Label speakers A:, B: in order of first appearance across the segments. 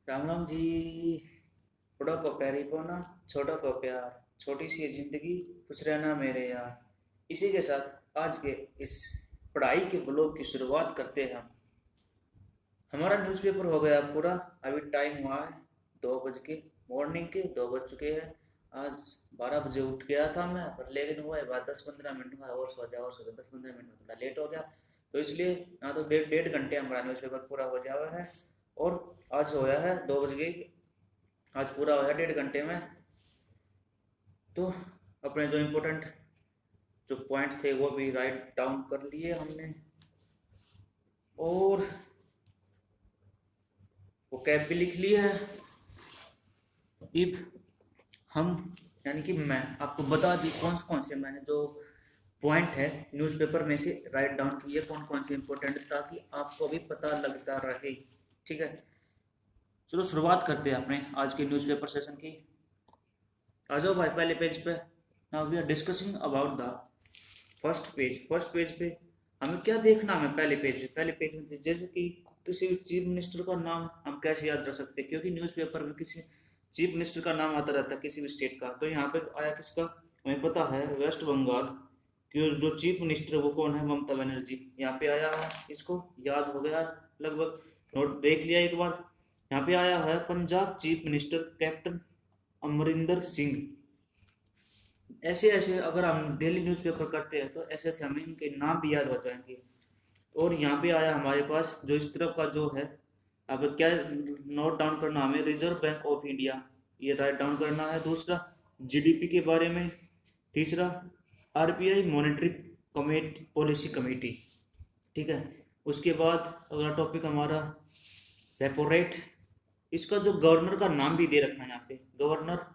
A: राम राम जी। बड़ों को प्यारी बोना, छोटों को प्यार, छोटी सी जिंदगी, खुश रहना मेरे यार। इसी के साथ आज के इस पढ़ाई के ब्लॉग की शुरुआत करते हैं हम। हमारा न्यूज़पेपर हो गया पूरा। अभी टाइम हुआ है 2 बज के, मॉर्निंग के 2 बज चुके हैं। आज 12 बजे उठ गया था मैं, पर लेकिन हुआ है बात 10-15 मिनट का, और सो जा 10-15 मिनट में थोड़ा लेट हो गया। तो इसलिए ना तो डेढ़ डेढ़ घंटे हमारा न्यूज़पेपर पूरा हो जावा है। और आज होया है 2 बज के, आज पूरा होया 1.5 घंटे में। तो अपने जो इम्पोर्टेंट जो पॉइंट्स थे वो भी राइट डाउन कर लिए हमने। और वो कैप भी लिख ली है। इब हम यानी कि मैं आपको बता दी कौन से मैंने जो पॉइंट है न्यूज़पेपर में से राइट डाउन किए, कौन कौन से इम्पोर्टेंट, ताकि आपको भी पता लगता रहे। ठीक है, चलो शुरुआत करते हैं अपने आज के न्यूज़पेपर सेशन की। आ जाओ भाई पहले पेज पे। Now we are discussing about the first page. First page पे हमें क्या देखना है? पहले पेज में जैसे कि किसी भी चीफ मिनिस्टर का नाम हम कैसे याद रख सकते हैं, क्योंकि न्यूज़पेपर में किसी चीफ मिनिस्टर का नाम आता रहता है किसी भी स्टेट का। तो यहाँ पे आया किसका? हमें पता है वेस्ट बंगाल की जो चीफ मिनिस्टर वो कौन है? ममता बनर्जी। यहाँ पे आया है, इसको याद हो गया लगभग, नोट देख लिया एक बार। यहाँ पे आया है Punjab chief minister captain Amarinder Singh. ऐसे ऐसे अगर हम डेली न्यूज़पेपर करते हैं तो ऐसे ऐसे हमें इनके नाम भी याद हो जाएंगे। और यहाँ पे आया हमारे पास जो इस तरफ का जो है, अब क्या नोट डाउन करना हमें? रिजर्व बैंक ऑफ इंडिया, ये राइट डाउन करना है। दूसरा जीडीपी के बारे में। तीसरा RBI monetary committee policy committee. ठीक है, उसके बाद अगला टॉपिक हमारा रेपो रेट। इसका जो गवर्नर का नाम भी दे रखा है यहाँ पे, गवर्नर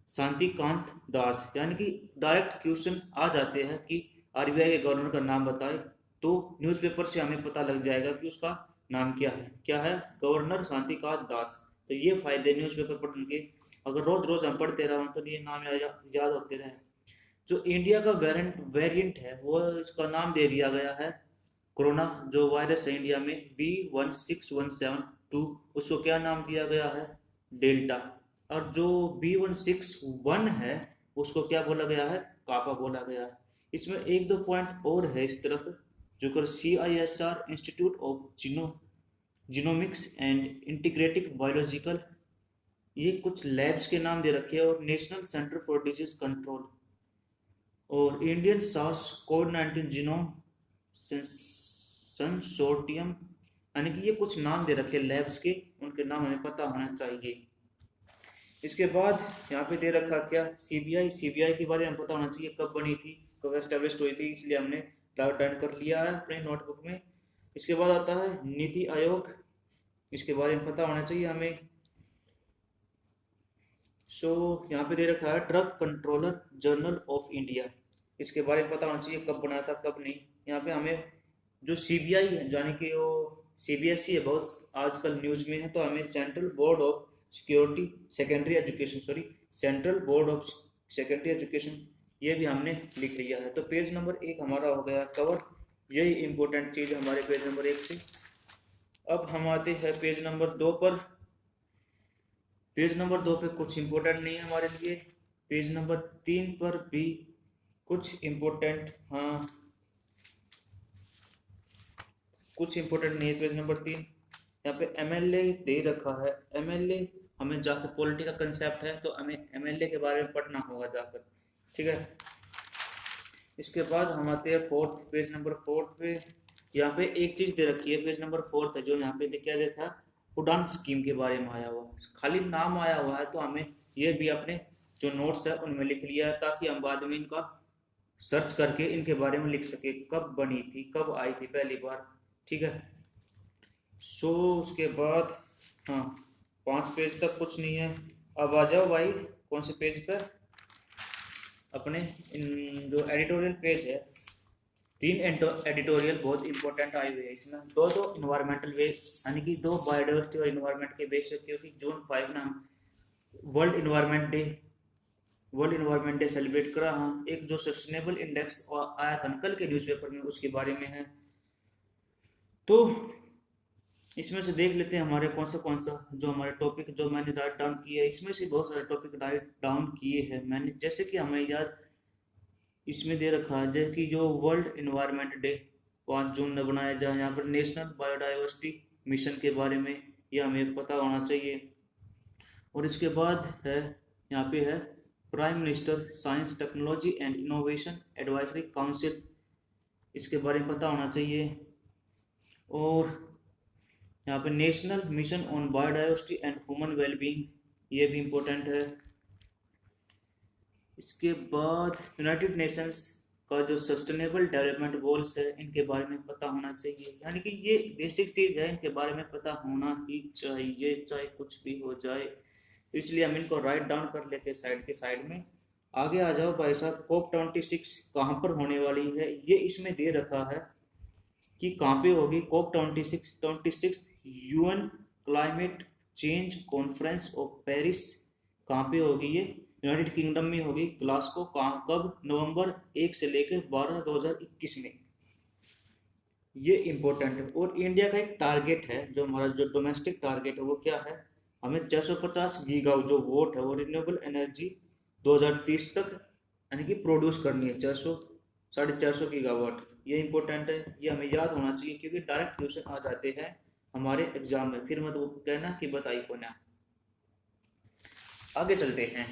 A: शांतिकांत दास। यानी कि डायरेक्ट क्वेश्चन आ जाते हैं कि आरबीआई के गवर्नर का नाम बताए, तो न्यूज़पेपर से हमें पता लग जाएगा कि उसका नाम क्या है? गवर्नर शांतिकांत दास। तो ये फायदे न्यूज़पेपर पढ़ने के, अगर रोज रोज हम पढ़ते रहे तो ये नाम याद होते रहे। जो इंडिया का वेरिएंट है वो इसका नाम दे दिया गया है कोरोना जो वायरस है इंडिया में B16172, उसको क्या नाम दिया गया है? डेल्टा। और जो B161 है उसको क्या बोला गया है? कापा बोला गया है। इसमें एक दो पॉइंट और है इस तरफ, जो कर CISR institute of genomics and integrative biological, ये कुछ लैब्स के नाम दे रखे हैं। और national centre for disease control और Indian SARS COVID 19 genome consortium, यानी कि ये कुछ नाम दे रखे लैब्स के, उनके नाम हमें पता होना चाहिए। इसके बाद यहाँ पे दे रखा क्या? सीबीआई के बारे में पता होना चाहिए, कब बनी थी, कब एस्टेब्लिश हुई थी, इसलिए हमने डन कर लिया है अपने नोटबुक में। इसके बाद आता है नीति आयोग, इसके बारे में पता होना चाहिए हमें। सो यहाँ पे दे रखा है drug controller journal of India, इसके बारे में पता होना चाहिए कब बनाया था कब नहीं। यहाँ पे हमें जो सीबीआई है, यानी कि वो सीबीएसई है, बहुत आजकल न्यूज में है, तो हमें central board of security secondary education, central board of secondary education, ये भी हमने लिख लिया है। तो पेज नंबर 1 हमारा हो गया कवर। यही इंपॉर्टेंट चीज़ हमारे पेज नंबर 1 से। अब हम आते हैं पेज नंबर 2 पर। पेज नंबर 2 पे कुछ इंपॉर्टेंट नहीं है हमारे लिए। पेज नंबर 3 पर भी कुछ इंपॉर्टेंट, हाँ कुछ इंपॉर्टेंट नहीं है। पेज नंबर 3 यहाँ पे एमएलए दे रखा है। एमएलए हमें जाकर, पॉलिटिकल कंसेप्ट है तो हमें एमएलए के बारे में पढ़ना होगा जाकर। ठीक है, इसके बाद हम आते हैं फोर्थ, पेज नंबर 4 पे। यहाँ पे एक चीज़ दे रखी है पेज नंबर 4 है, जो यहाँ पे क्या देखा? उड़ान स्कीम के बारे में आया हुआ है, खाली नाम आया हुआ है, तो हमें ये भी अपने जो नोट्स है उनमें लिख लिया है, ताकि हम बाद में इनका सर्च करके इनके बारे में लिख सके, कब बनी थी, कब आई थी पहली बार। ठीक है, सो उसके बाद हाँ 5 पेज तक कुछ नहीं है। अब आ जाओ भाई कौन से पेज पर? अपने इन जो एडिटोरियल पेज है, 3 एडिटोरियल बहुत इंपॉर्टेंट आए हुए हैं इसमें। दो दो इन्वायरमेंटल बेस, यानी कि 2 बायोडाइवर्सिटी और इन्वायरमेंट के बेस पे, क्योंकि जून 5 ना वर्ल्ड इन्वायरमेंट डे सेलिब्रेट करा। हाँ, एक जो सस्टेनेबल इंडेक्स आया था कल के न्यूज़पेपर में, उसके बारे में है। तो इसमें से देख लेते हैं हमारे कौन सा जो हमारे टॉपिक जो मैंने राइट डाउन किए हैं। इसमें से बहुत सारे टॉपिक राइट डाउन किए हैं मैंने, जैसे कि हमें याद इसमें दे रखा है जैसे कि जो वर्ल्ड इन्वायरमेंट डे 5 जून में बनाया जाए, यहाँ पर नेशनल बायोडाइवर्सिटी मिशन के बारे में यह हमें पता होना चाहिए। और इसके बाद है यहाँ पे है prime minister science technology and innovation advisory council, इसके बारे में पता होना चाहिए। और यहाँ पे national mission on biodiversity and human wellbeing, ये भी इम्पोर्टेंट है। इसके बाद यूनाइटेड नेशंस का जो सस्टेनेबल डेवलपमेंट गोल्स है, इनके बारे में पता होना चाहिए। यानी कि ये बेसिक चीज़ है, इनके बारे में पता होना ही चाहिए चाहे कुछ भी हो जाए। तो इसलिए हम इनको राइट डाउन कर लेते हैं साइड के साइड में। आगे आ जाओ भाई साहब, COP26 कहाँ पर होने वाली है, ये इसमें दे रखा है कि कहाँ पे होगी। COP26 UN climate change conference of Paris कहाँ पे होगी, ये यूनाइटेड किंगडम में होगी, ग्लासगो। कहाँ कब, नवंबर 1 से लेकर 12 2021 में। ये इम्पोर्टेंट है। और इंडिया का एक टारगेट है, जो हमारा जो डोमेस्टिक टारगेट है वो क्या है, हमें 450 गीगा जो वोट है वो रिन्यूएबल एनर्जी 2030 तक यानी कि प्रोड्यूस करनी है, 450 गीगावाट। ये इंपॉर्टेंट है, ये हमें याद होना चाहिए क्योंकि डायरेक्ट क्वेश्चन आ जाते हैं हमारे एग्जाम में, फिर मत वो कहना कि बताई को ना। आगे चलते हैं,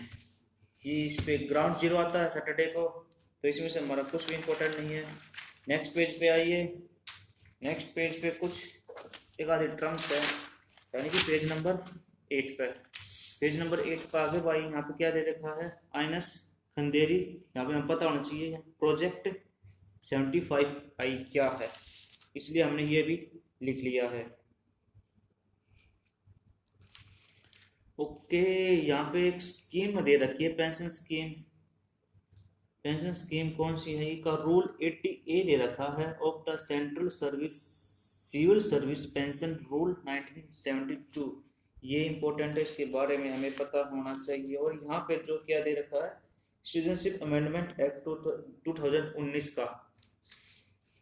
A: ये इस पे ग्राउंड जीरो आता है सैटरडे को, तो इसमें से हमारा कुछ भी इम्पोर्टेंट नहीं है। नेक्स्ट पेज पे आइए, नेक्स्ट पेज पे कुछ एक आधे टर्म्स है, यानी कि पेज नंबर 8 पे, पेज नंबर 8 पर आगे भाई यहाँ पे क्या दे रखा है, आइनस खंडेरी। यहाँ पे हमें पता होना चाहिए प्रोजेक्ट 75I क्या है, इसलिए हमने ये भी लिख लिया है। ओके, यहाँ पे एक स्कीम दे रखी है, पेंशन स्कीम। पेंशन स्कीम कौन सी है, इसका रूल 80A दे रखा है of the central service civil service pension rule 1972। ये इंपॉर्टेंट है, इसके बारे में हमें पता होना चाहिए। और यहाँ पे जो क्या दे रखा है, सिटीजनशिप अमेंडमेंट एक्ट 2019 का,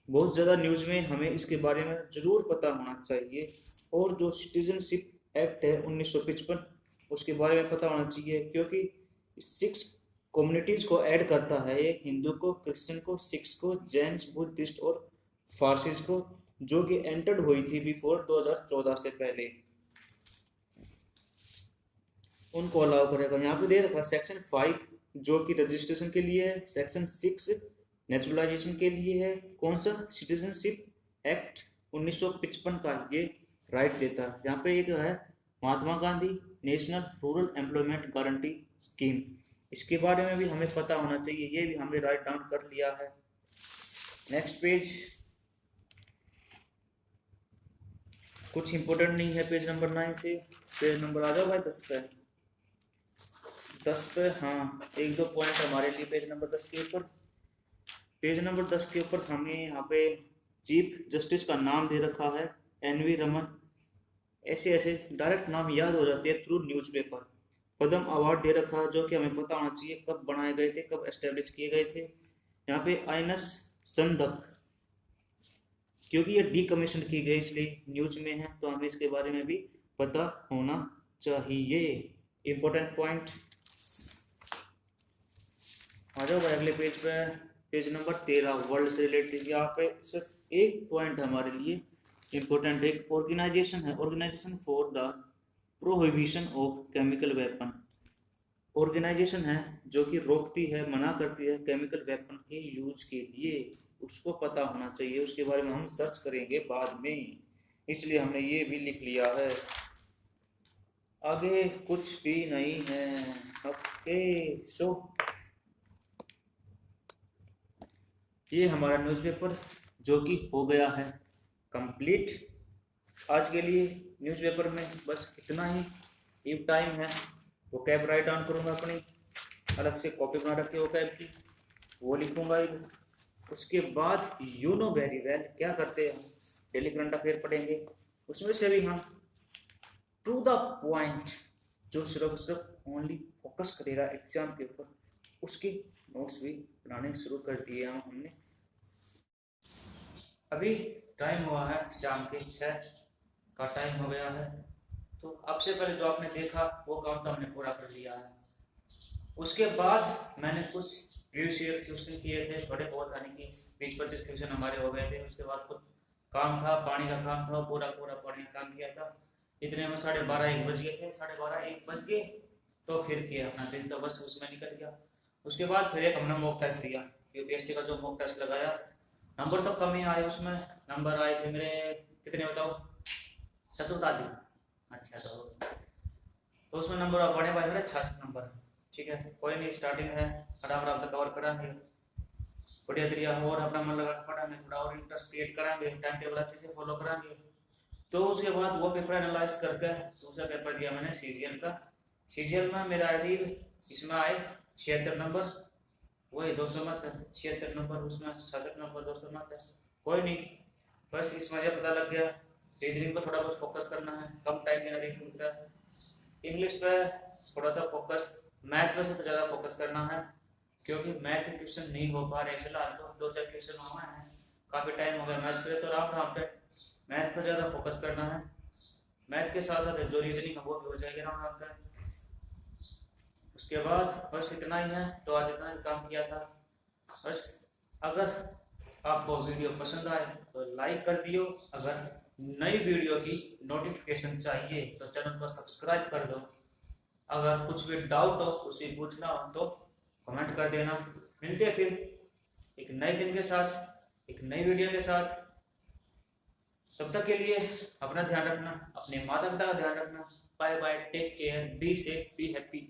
A: बहुत ज़्यादा न्यूज़ में, हमें इसके बारे में ज़रूर पता होना चाहिए। और जो सिटीजनशिप एक्ट है 1955, उसके बारे में पता होना चाहिए क्योंकि 6 कम्युनिटीज़ को ऐड करता है ये, हिंदू को, क्रिश्चियन को, सिख्स को, जैन्स, बुद्धिस्ट और फारसीज को, जो कि एंटर्ड हुई थी बिफोर 2014 से पहले, उनको अलाउ करेगा। यहाँ पे दे रखा सेक्शन 5 जो कि रजिस्ट्रेशन के लिए है, सेक्शन 6 नेचुरलाइजेशन के लिए है। कौन सा, सिटीजनशिप एक्ट 1955 का ये राइट देता है। यहाँ पे एक है Mahatma Gandhi national rural employment guarantee scheme, इसके बारे में भी हमें पता होना चाहिए, ये भी हमने राइट डाउन कर लिया है। नेक्स्ट पेज, कुछ इंपॉर्टेंट नहीं है पेज नंबर 9 से। पेज नंबर आ जाओ भाई 10 पे, 10 पे, हाँ एक दो पॉइंट हमारे लिए पेज नंबर 10 के ऊपर। पेज नंबर 10 के ऊपर हमें यहाँ पे चीफ जस्टिस का नाम दे रखा है NV रमन। ऐसे ऐसे डायरेक्ट नाम याद हो जाते हैं थ्रू न्यूज़पेपर। पद्म अवार्ड दे रखा है जो कि हमें पता होना चाहिए कब बनाए गए थे, कब एस्टेब्लिश किए गए थे। यहाँ पे आइनस संदक, क्योंकि ये डीकमीशन की गई इसलिए न्यूज में है, तो हमें इसके बारे में भी पता होना चाहिए। इम्पोर्टेंट पॉइंट, आ जाओ भाई अगले पेज पे, पेज नंबर 13 वर्ल्ड से रिलेटेड। यहाँ पे सिर्फ एक पॉइंट हमारे लिए इम्पोर्टेंट, एक ऑर्गेनाइजेशन है, organisation for the prohibition of chemical weapon. Organisation है जो कि रोकती है, मना करती है केमिकल वेपन के यूज के लिए, उसको पता होना चाहिए। उसके बारे में हम सर्च करेंगे बाद में, इसलिए हमने ये भी लिख लिया है। आगे कुछ भी नहीं है। ओके, सो ये हमारा न्यूज़पेपर जो कि हो गया है कंप्लीट। आज के लिए न्यूज़पेपर में बस इतना ही। इफ टाइम है वो कैब राइट डाउन करूँगा, अपनी अलग से कॉपी बना रखी वो कैब की, वो लिखूँगा। उसके बाद यू नो वेरी वेल क्या करते हैं हम, डेली करंट अफेयर पढ़ेंगे, उसमें से भी हम टू द पॉइंट, जो सिर्फ ओनली फोकस करेगा एग्जाम के ऊपर, उसके नोट्स भी बनाने शुरू कर दिए हम हमने। अभी टाइम हुआ है शाम के 6, का टाइम हो गया है। तो अब से पहले जो आपने देखा वो काम तो हमने पूरा कर लिया है। उसके बाद मैंने कुछ प्रीवियस ईयर क्वेश्चन किए थे थोड़े बहुत, यानी कि 20-25 क्वेश्चन हमारे हो गए थे। उसके बाद कुछ काम था, पानी का काम था, पूरा पूरा पानी का काम किया था। इतने में 12:30-1 बज गए थे। 12:30-1 बज गए तो फिर किया अपना दिन तो बस उसमें निकल गया। उसके बाद फिर एक हमने मॉक टेस्ट दिया, यूपीएससी का जो मॉक टेस्ट लगाया। नंबर तो कम ही आए उसमें। नंबर आए थे मेरे कितने बताओ, सच बता दी। अच्छा तो उसमें नंबर बढ़े भाई मेरे 66 नंबर। ठीक है, कोई नहीं, स्टार्टिंग है, आराम तक कवर कराएंगे, बढ़िया तरीका और अपना मन लगा के पढ़ाएंगे, थोड़ा और इंटरेस्ट क्रिएट कराएंगे, टाइम टेबल अच्छे से फॉलो कराएंगे। तो उसके बाद वो पेपर एनालाइज करके दूसरा पेपर दिया मैंने सीजीएल का। सीजीएल में मेरा करीब इसमें आए 76 नंबर, वही 200 मत, 76 नंबर उसमें 66 नंबर 200 मत है। कोई नहीं, बस इसमें ये पता लग गया रीजनिंग पर थोड़ा बहुत फोकस करना है, कम टाइम मेरा रीजनिंग का। इंग्लिश पे थोड़ा सा फोकस, मैथ पे से तो ज़्यादा फोकस करना है, क्योंकि मैथ के क्वेश्चन नहीं हो पा रहे फिलहाल। तो 2-4 क्वेश्चन हुए हैं, काफ़ी टाइम हो गया मैथ पे, तो राम पे मैथ पर ज़्यादा फोकस करना है। मैथ के साथ साथ जो रीजनिंग है वो भी हो जाएगी राम पे। उसके बाद बस इतना ही है, तो आज इतना ही काम किया था बस। अगर आपको वीडियो पसंद आए तो लाइक कर दियो। अगर नई वीडियो की नोटिफिकेशन चाहिए तो चैनल को सब्सक्राइब कर दो। अगर कुछ भी डाउट हो, कुछ भी पूछना हो तो कमेंट कर देना। मिलते हैं फिर एक नए दिन के साथ, एक नई वीडियो के साथ। तब तक के लिए अपना ध्यान रखना, अपने माता पिता का ध्यान रखना। Bye bye, take care, be safe, be happy.